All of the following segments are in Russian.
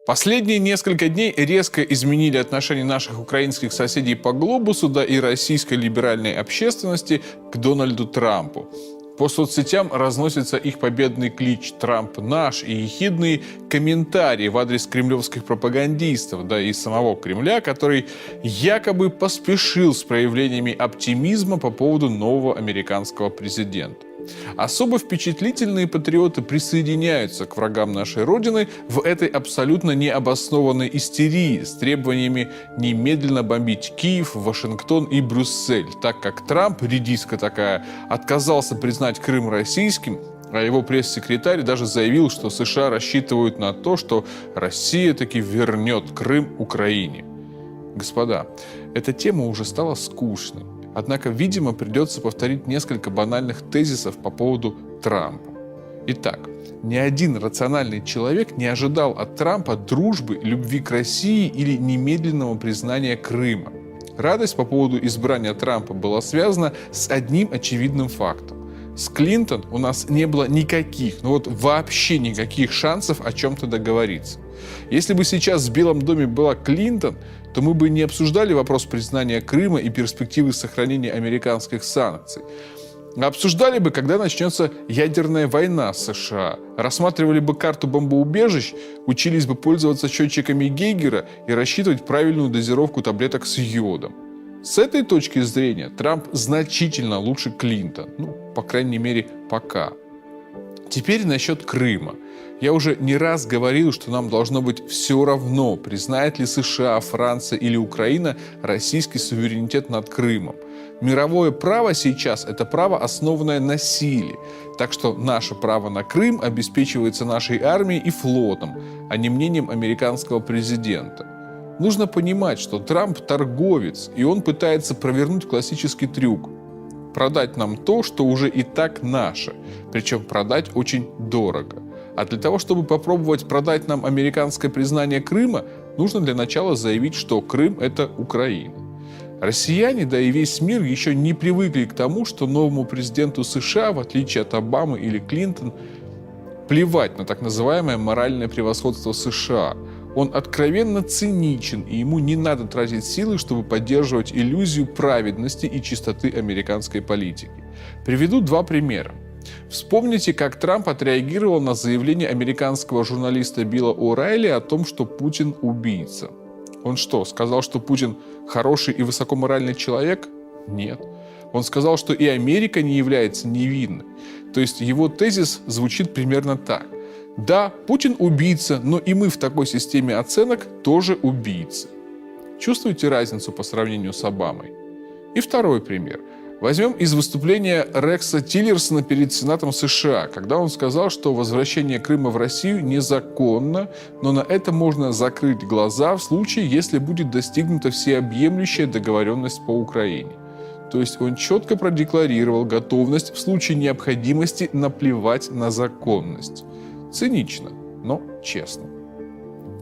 Последние несколько дней резко изменили отношение наших украинских соседей по глобусу, да и российской либеральной общественности к Дональду Трампу. По соцсетям разносится их победный клич «Трамп наш» и ехидные комментарии в адрес кремлевских пропагандистов, да и самого Кремля, который якобы поспешил с проявлениями оптимизма по поводу нового американского президента. Особо впечатлительные патриоты присоединяются к врагам нашей Родины в этой абсолютно необоснованной истерии с требованиями немедленно бомбить Киев, Вашингтон и Брюссель, так как Трамп, редиска такая, отказался признать Крым российским, а его пресс-секретарь даже заявил, что США рассчитывают на то, что Россия таки вернет Крым Украине. Господа, эта тема уже стала скучной. Однако, видимо, придется повторить несколько банальных тезисов по поводу Трампа. Итак, ни один рациональный человек не ожидал от Трампа дружбы, любви к России или немедленного признания Крыма. Радость по поводу избрания Трампа была связана с одним очевидным фактом. С Клинтон у нас не было никаких, вообще никаких шансов о чем-то договориться. Если бы сейчас в Белом доме была Клинтон, то мы бы не обсуждали вопрос признания Крыма и перспективы сохранения американских санкций. Обсуждали бы, когда начнется ядерная война с США, рассматривали бы карту бомбоубежищ, учились бы пользоваться счетчиками Гейгера и рассчитывать правильную дозировку таблеток с йодом. С этой точки зрения Трамп значительно лучше Клинтон, по крайней мере, пока. Теперь насчет Крыма. Я уже не раз говорил, что нам должно быть все равно, признает ли США, Франция или Украина российский суверенитет над Крымом. Мировое право сейчас – это право, основанное на силе. Так что наше право на Крым обеспечивается нашей армией и флотом, а не мнением американского президента. Нужно понимать, что Трамп торговец, и он пытается провернуть классический трюк – продать нам то, что уже и так наше, причем продать очень дорого. А для того, чтобы попробовать продать нам американское признание Крыма, нужно для начала заявить, что Крым – это Украина. Россияне, да и весь мир еще не привыкли к тому, что новому президенту США, в отличие от Обамы или Клинтон, плевать на так называемое моральное превосходство США. Он откровенно циничен, и ему не надо тратить силы, чтобы поддерживать иллюзию праведности и чистоты американской политики. Приведу два примера. Вспомните, как Трамп отреагировал на заявление американского журналиста Билла О'Райли о том, что Путин убийца. Он что, сказал, что Путин хороший и высокоморальный человек? Нет. Он сказал, что и Америка не является невинной. То есть его тезис звучит примерно так. Да, Путин убийца, но и мы в такой системе оценок тоже убийцы. Чувствуете разницу по сравнению с Обамой? И второй пример. Возьмем из выступления Рекса Тиллерсона перед Сенатом США, когда он сказал, что возвращение Крыма в Россию незаконно, но на это можно закрыть глаза в случае, если будет достигнута всеобъемлющая договоренность по Украине. То есть он четко продекларировал готовность в случае необходимости наплевать на законность. Цинично, но честно.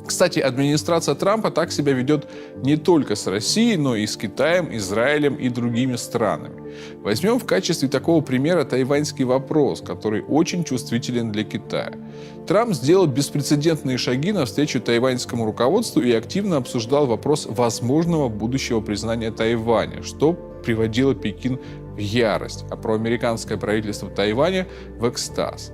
Кстати, администрация Трампа так себя ведет не только с Россией, но и с Китаем, Израилем и другими странами. Возьмем в качестве такого примера тайваньский вопрос, который очень чувствителен для Китая. Трамп сделал беспрецедентные шаги навстречу тайваньскому руководству и активно обсуждал вопрос возможного будущего признания Тайваня, что приводило Пекин в ярость, а проамериканское правительство Тайваня в экстаз.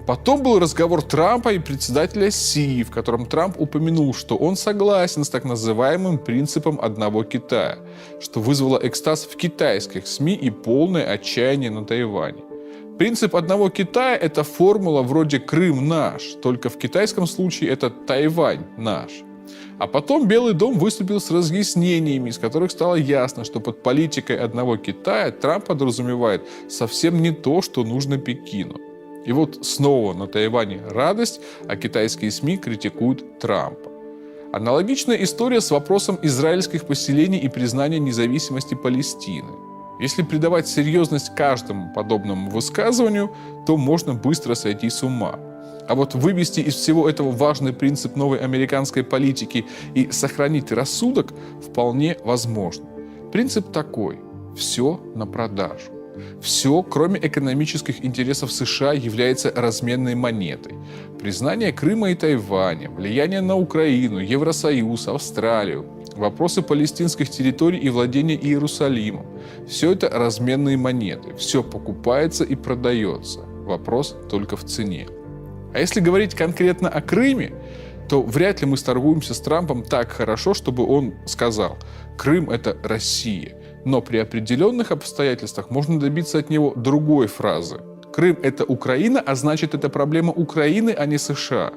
Потом был разговор Трампа и председателя Си, в котором Трамп упомянул, что он согласен с так называемым принципом одного Китая, что вызвало экстаз в китайских СМИ и полное отчаяние на Тайване. Принцип одного Китая – это формула вроде «Крым наш», только в китайском случае это «Тайвань наш». А потом Белый дом выступил с разъяснениями, из которых стало ясно, что под политикой одного Китая Трамп подразумевает совсем не то, что нужно Пекину. И вот снова на Тайване радость, а китайские СМИ критикуют Трампа. Аналогичная история с вопросом израильских поселений и признания независимости Палестины. Если придавать серьезность каждому подобному высказыванию, то можно быстро сойти с ума. А вот вывести из всего этого важный принцип новой американской политики и сохранить рассудок вполне возможно. Принцип такой – все на продажу. Все, кроме экономических интересов США, является разменной монетой. Признание Крыма и Тайваня, влияние на Украину, Евросоюз, Австралию, вопросы палестинских территорий и владения Иерусалимом – все это разменные монеты, все покупается и продается. Вопрос только в цене. А если говорить конкретно о Крыме, то вряд ли мы сторгуемся с Трампом так хорошо, чтобы он сказал: «Крым – это Россия». Но при определенных обстоятельствах можно добиться от него другой фразы: «Крым – это Украина, а значит, это проблема Украины, а не США».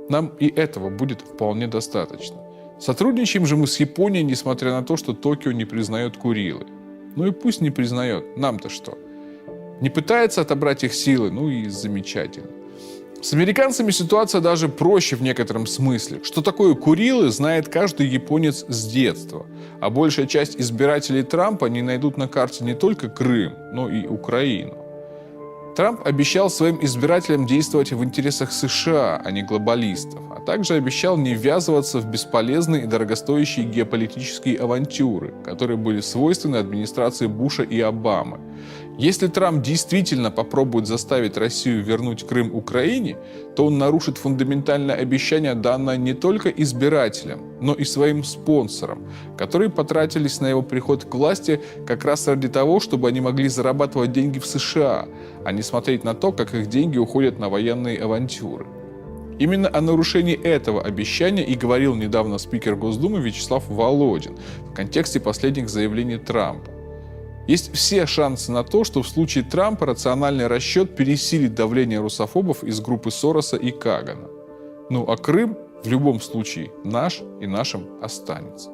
Нам и этого будет вполне достаточно. Сотрудничаем же мы с Японией, несмотря на то, что Токио не признает Курилы. Ну и пусть не признает, нам-то что? Не пытается отобрать их силы, ну и замечательно. С американцами ситуация даже проще в некотором смысле. Что такое Курилы, знает каждый японец с детства. А большая часть избирателей Трампа не найдут на карте не только Крым, но и Украину. Трамп обещал своим избирателям действовать в интересах США, а не глобалистов, а также обещал не ввязываться в бесполезные и дорогостоящие геополитические авантюры, которые были свойственны администрации Буша и Обамы. Если Трамп действительно попробует заставить Россию вернуть Крым Украине, то он нарушит фундаментальное обещание, данное не только избирателям, но и своим спонсорам, которые потратились на его приход к власти как раз ради того, чтобы они могли зарабатывать деньги в США, а не смотреть на то, как их деньги уходят на военные авантюры. Именно о нарушении этого обещания и говорил недавно спикер Госдумы Вячеслав Володин в контексте последних заявлений Трампа. Есть все шансы на то, что в случае Трампа рациональный расчет пересилит давление русофобов из группы Сороса и Кагана. Ну а Крым в любом случае наш и нашим останется.